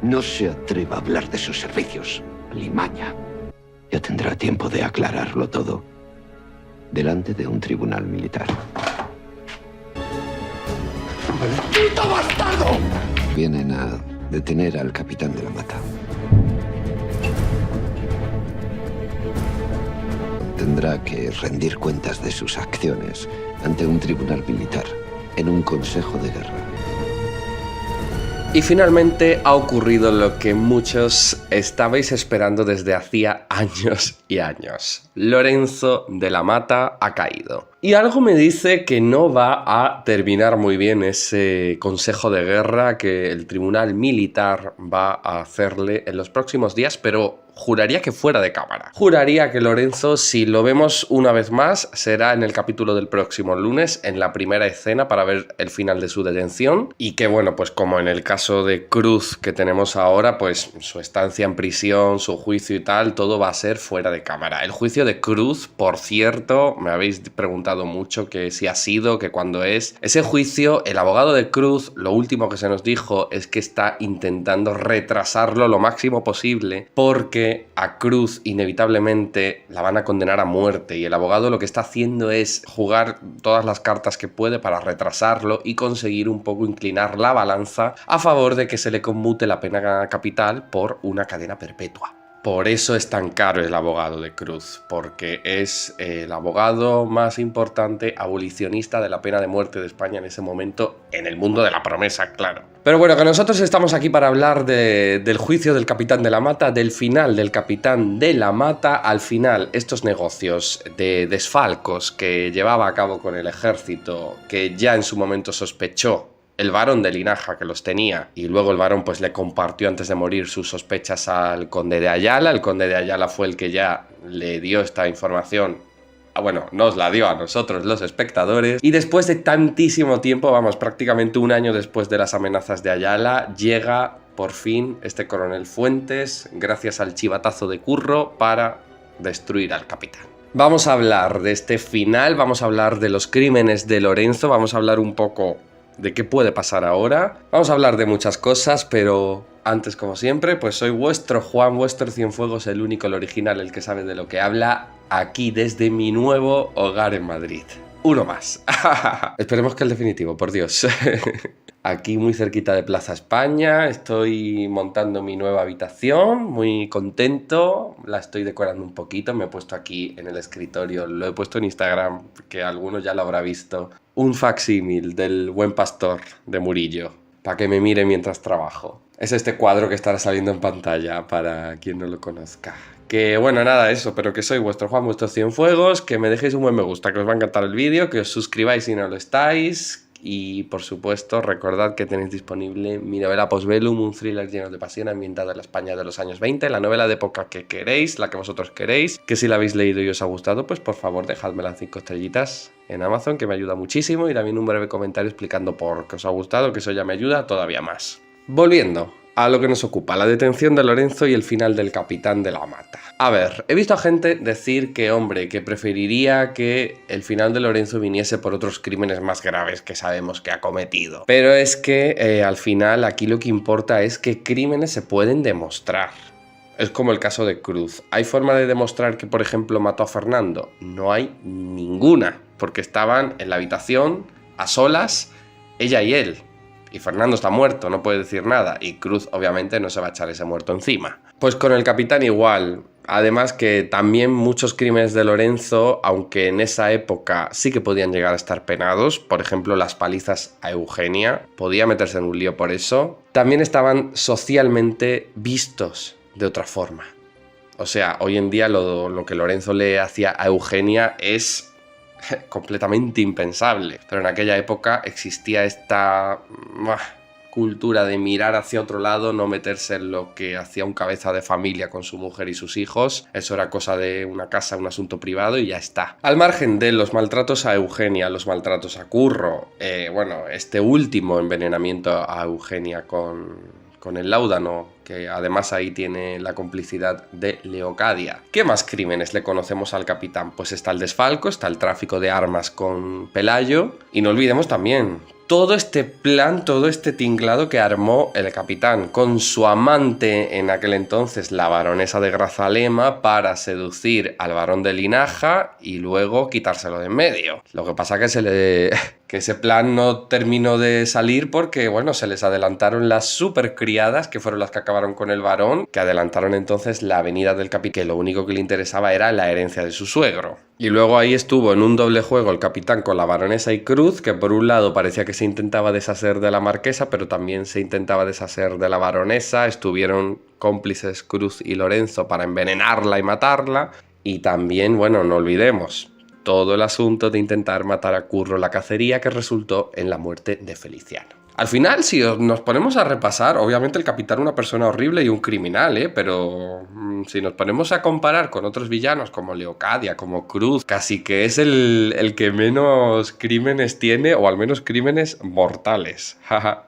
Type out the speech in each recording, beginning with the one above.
no se atreva a hablar de sus servicios, alimaña. Ya tendrá tiempo de aclararlo todo delante de un tribunal militar. ¡Maldito bastardo! Vienen a detener al capitán de la Mata. Tendrá que rendir cuentas de sus acciones ante un tribunal militar en un consejo de guerra. Y finalmente ha ocurrido lo que muchos estabais esperando desde hacía años y años. Lorenzo de la Mata ha caído. Y algo me dice que no va a terminar muy bien ese consejo de guerra que el tribunal militar va a hacerle en los próximos días, pero juraría que fuera de cámara. Juraría que Lorenzo, si lo vemos una vez más, será en el capítulo del próximo lunes, en la primera escena, para ver el final de su detención. Y que bueno, pues como en el caso de Cruz que tenemos ahora, pues su estancia en prisión, su juicio y tal, todo va a ser fuera de cámara. El juicio de Cruz, por cierto, me habéis preguntado mucho que si ha sido, que cuándo es. Ese juicio, el abogado de Cruz, lo último que se nos dijo es que está intentando retrasarlo lo máximo posible porque a Cruz inevitablemente la van a condenar a muerte y el abogado lo que está haciendo es jugar todas las cartas que puede para retrasarlo y conseguir un poco inclinar la balanza a favor de que se le conmute la pena capital por una cadena perpetua. Por eso es tan caro el abogado de Cruz, porque es el abogado más importante abolicionista de la pena de muerte de España en ese momento, en el mundo de la promesa, claro. Pero bueno, que nosotros estamos aquí para hablar del juicio del capitán de la Mata, del final del capitán de la Mata. Al final, estos negocios de desfalcos que llevaba a cabo con el ejército, que ya en su momento sospechó el barón de Linaja, que los tenía, y luego el barón pues le compartió antes de morir sus sospechas al conde de Ayala. El conde de Ayala fue el que ya le dio esta información. Bueno, nos la dio a nosotros los espectadores. Y después de tantísimo tiempo, vamos, prácticamente un año después de las amenazas de Ayala, llega por fin este coronel Fuentes, gracias al chivatazo de Curro, para destruir al capitán. Vamos a hablar de este final, vamos a hablar de los crímenes de Lorenzo, vamos a hablar un poco de qué puede pasar ahora. Vamos a hablar de muchas cosas, pero antes, como siempre, pues soy vuestro Juan, vuestro Cienfuegos, el único, el original, el que sabe de lo que habla, aquí desde mi nuevo hogar en Madrid. Uno más. Esperemos que el definitivo, por Dios. Aquí muy cerquita de Plaza España, estoy montando mi nueva habitación, muy contento, la estoy decorando un poquito, me he puesto aquí en el escritorio, lo he puesto en Instagram, que alguno ya lo habrá visto, un facsímil del Buen Pastor de Murillo, para que me mire mientras trabajo. Es este cuadro que estará saliendo en pantalla para quien no lo conozca. Que bueno, nada, eso, pero que soy vuestro Juan, vuestro Cienfuegos, que me dejéis un buen me gusta, que os va a encantar el vídeo, que os suscribáis si no lo estáis. Y por supuesto, recordad que tenéis disponible mi novela Postbellum, un thriller lleno de pasión ambientado en la España de los años 20, la novela de época que queréis, la que vosotros queréis, que si la habéis leído y os ha gustado, pues por favor dejadmela en 5 estrellitas en Amazon, que me ayuda muchísimo, y también un breve comentario explicando por qué os ha gustado, que eso ya me ayuda todavía más. Volviendo a lo que nos ocupa, la detención de Lorenzo y el final del capitán de la Mata. A ver, he visto a gente decir que, hombre, que preferiría que el final de Lorenzo viniese por otros crímenes más graves que sabemos que ha cometido. Pero es que al final aquí lo que importa es qué crímenes se pueden demostrar. Es como el caso de Cruz. ¿Hay forma de demostrar que, por ejemplo, mató a Fernando? No hay ninguna, porque estaban en la habitación, a solas, ella y él. Y Fernando está muerto, no puede decir nada. Y Cruz obviamente no se va a echar ese muerto encima. Pues con el capitán igual. Además que también muchos crímenes de Lorenzo, aunque en esa época sí que podían llegar a estar penados, por ejemplo las palizas a Eugenia, podía meterse en un lío por eso, también estaban socialmente vistos de otra forma. O sea, hoy en día lo que Lorenzo le hacía a Eugenia es completamente impensable, pero en aquella época existía esta cultura de mirar hacia otro lado, no meterse en lo que hacía un cabeza de familia con su mujer y sus hijos. Eso era cosa de una casa, un asunto privado y ya está. Al margen de los maltratos a Eugenia, los maltratos a Curro, bueno, este último envenenamiento a Eugenia con el láudano que además ahí tiene la complicidad de Leocadia. ¿Qué más crímenes le conocemos al capitán? Pues está el desfalco, está el tráfico de armas con Pelayo, y no olvidemos también todo este plan, todo este tinglado que armó el capitán con su amante en aquel entonces, la baronesa de Grazalema, para seducir al barón de Linaja y luego quitárselo de en medio. Lo que pasa que que ese plan no terminó de salir porque, bueno, se les adelantaron las supercriadas, que fueron las que acabaron con el varón, que adelantaron entonces la venida del capitán, que lo único que le interesaba era la herencia de su suegro. Y luego ahí estuvo en un doble juego el capitán con la baronesa y Cruz, que por un lado parecía que se intentaba deshacer de la marquesa, pero también se intentaba deshacer de la baronesa. Estuvieron cómplices Cruz y Lorenzo para envenenarla y matarla. Y también, bueno, no olvidemos todo el asunto de intentar matar a Curro la cacería, que resultó en la muerte de Feliciano. Al final, si nos ponemos a repasar, obviamente el capitán es una persona horrible y un criminal, pero si nos ponemos a comparar con otros villanos como Leocadia, como Cruz, casi que es el que menos crímenes tiene, o al menos crímenes mortales.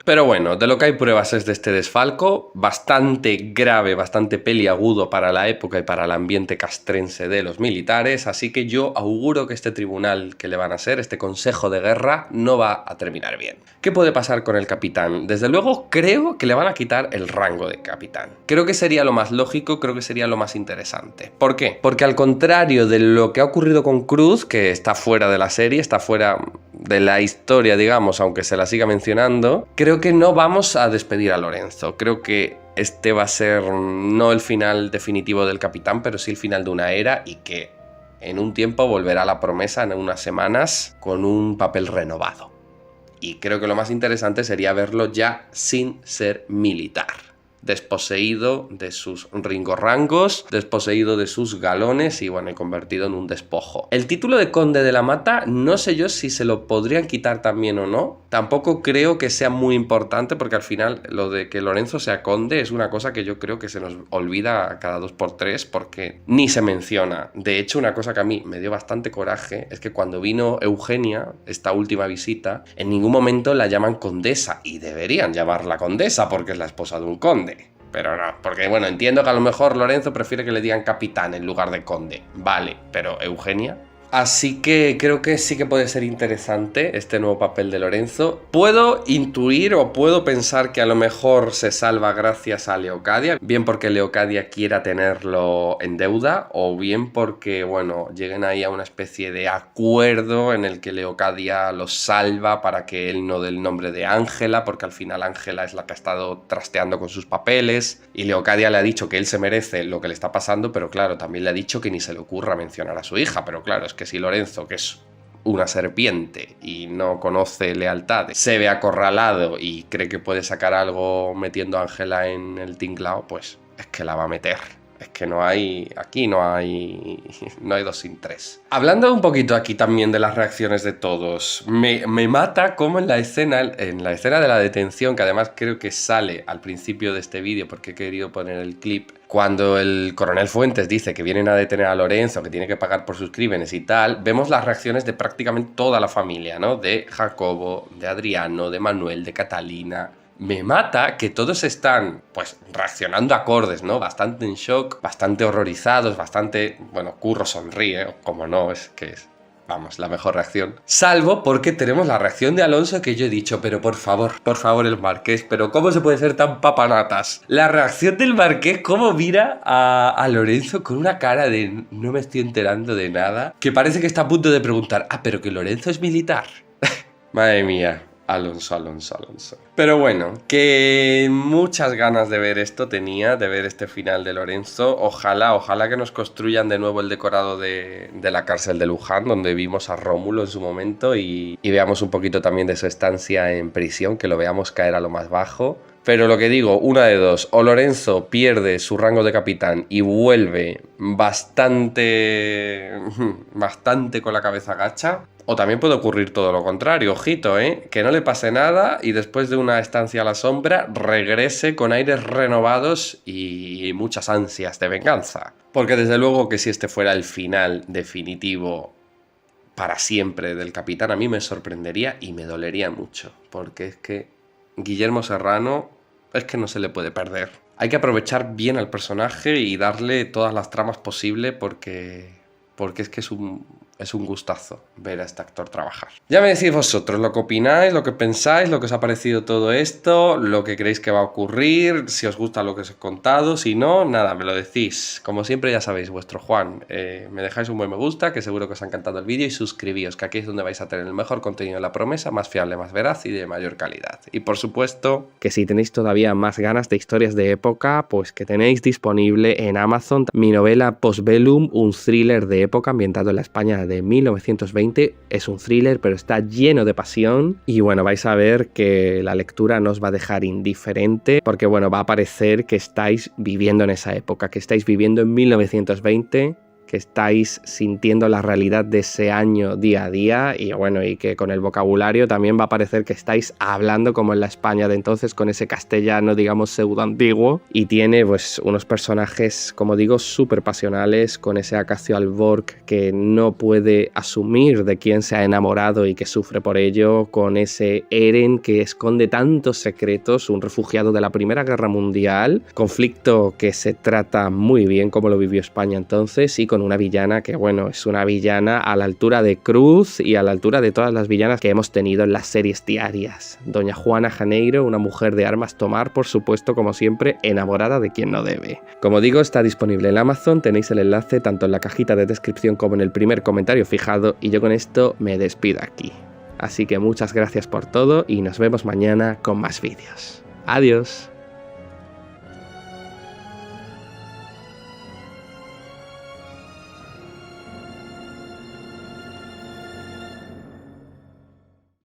Pero bueno, de lo que hay pruebas es de este desfalco, bastante grave, bastante peliagudo para la época y para el ambiente castrense de los militares, así que yo auguro que este tribunal que le van a hacer, este consejo de guerra, no va a terminar bien. ¿Qué puede pasar con el capitán? Desde luego creo que le van a quitar el rango de capitán. Creo que sería lo más lógico, creo que sería lo más interesante. ¿Por qué? Porque al contrario de lo que ha ocurrido con Cruz, que está fuera de la serie, está fuera de la historia, digamos, aunque se la siga mencionando, creo que no vamos a despedir a Lorenzo. Creo que este va a ser no el final definitivo del capitán, pero sí el final de una era, y que en un tiempo volverá a la promesa, en unas semanas, con un papel renovado. Y creo que lo más interesante sería verlo ya sin ser militar, desposeído de sus ringorrangos, desposeído de sus galones y bueno, convertido en un despojo. El título de conde de la Mata no sé yo si se lo podrían quitar también o no. Tampoco creo que sea muy importante, porque al final lo de que Lorenzo sea conde es una cosa que yo creo que se nos olvida cada 2x3 porque ni se menciona. De hecho, una cosa que a mí me dio bastante coraje es que cuando vino Eugenia, esta última visita, en ningún momento la llaman condesa, y deberían llamarla condesa porque es la esposa de un conde. Pero no, porque bueno, entiendo que a lo mejor Lorenzo prefiere que le digan capitán en lugar de conde. Vale, pero Eugenia. Así que creo que sí que puede ser interesante este nuevo papel de Lorenzo. Puedo intuir o puedo pensar que a lo mejor se salva gracias a Leocadia, bien porque Leocadia quiera tenerlo en deuda, o bien porque, bueno, lleguen ahí a una especie de acuerdo en el que Leocadia lo salva para que él no dé el nombre de Ángela, porque al final Ángela es la que ha estado trasteando con sus papeles, y Leocadia le ha dicho que él se merece lo que le está pasando, pero claro, también le ha dicho que ni se le ocurra mencionar a su hija, pero claro, es que si Lorenzo, que es una serpiente y no conoce lealtad, se ve acorralado y cree que puede sacar algo metiendo a Ángela en el tinglao, pues es que la va a meter. Es que no hay, aquí no hay dos sin tres. Hablando un poquito aquí también de las reacciones de todos, me mata cómo en la escena de la detención, que además creo que sale al principio de este vídeo porque he querido poner el clip, cuando el coronel Fuentes dice que vienen a detener a Lorenzo, que tiene que pagar por sus crímenes y tal, vemos las reacciones de prácticamente toda la familia, ¿no? De Jacobo, de Adriano, de Manuel, de Catalina. Me mata que todos están, pues, reaccionando acordes, ¿no? Bastante en shock, bastante horrorizados, bastante... Bueno, Curro sonríe, como no, es que es... Vamos, la mejor reacción. Salvo porque tenemos la reacción de Alonso, que yo he dicho, pero por favor el Marqués, pero ¿cómo se puede ser tan papanatas? La reacción del Marqués, cómo mira a Lorenzo con una cara de no me estoy enterando de nada, que parece que está a punto de preguntar, pero que Lorenzo es militar. Madre mía. Alonso. Pero bueno, que muchas ganas de ver esto tenía, de ver este final de Lorenzo. Ojalá que nos construyan de nuevo el decorado de la cárcel de Luján, donde vimos a Rómulo en su momento, y veamos un poquito también de su estancia en prisión, que lo veamos caer a lo más bajo. Pero lo que digo, una de dos, o Lorenzo pierde su rango de capitán y vuelve bastante con la cabeza gacha, o también puede ocurrir todo lo contrario, ojito, que no le pase nada y después de una estancia a la sombra regrese con aires renovados y muchas ansias de venganza. Porque desde luego que si este fuera el final definitivo para siempre del capitán, a mí me sorprendería y me dolería mucho, porque es que Guillermo Serrano es que no se le puede perder. Hay que aprovechar bien al personaje y darle todas las tramas posibles porque es que es un gustazo ver a este actor trabajar. Ya me decís vosotros lo que opináis, lo que pensáis, lo que os ha parecido todo esto, lo que creéis que va a ocurrir, si os gusta lo que os he contado, si no, nada, me lo decís. Como siempre ya sabéis, vuestro Juan, me dejáis un buen me gusta, que seguro que os ha encantado el vídeo, y suscribíos, que aquí es donde vais a tener el mejor contenido de La Promesa, más fiable, más veraz y de mayor calidad. Y por supuesto, que si tenéis todavía más ganas de historias de época, pues que tenéis disponible en Amazon mi novela Postbellum, un thriller de época ambientado en la España de 1920. Es un thriller, pero está lleno de pasión y bueno, vais a ver que la lectura no os va a dejar indiferente porque bueno, va a parecer que estáis viviendo en esa época, que estáis viviendo en 1920, que estáis sintiendo la realidad de ese año día a día y bueno, y que con el vocabulario también va a parecer que estáis hablando como en la España de entonces, con ese castellano, digamos, pseudo antiguo, y tiene pues unos personajes, como digo, súper pasionales, con ese Acacio Alborg que no puede asumir de quién se ha enamorado y que sufre por ello, con ese Eren que esconde tantos secretos, un refugiado de la Primera Guerra Mundial, conflicto que se trata muy bien como lo vivió España entonces, y con una villana que, bueno, es una villana a la altura de Cruz y a la altura de todas las villanas que hemos tenido en las series diarias. Doña Juana Janeiro, una mujer de armas tomar, por supuesto, como siempre, enamorada de quien no debe. Como digo, está disponible en Amazon, tenéis el enlace tanto en la cajita de descripción como en el primer comentario fijado, y yo con esto me despido aquí. Así que muchas gracias por todo y nos vemos mañana con más vídeos. Adiós.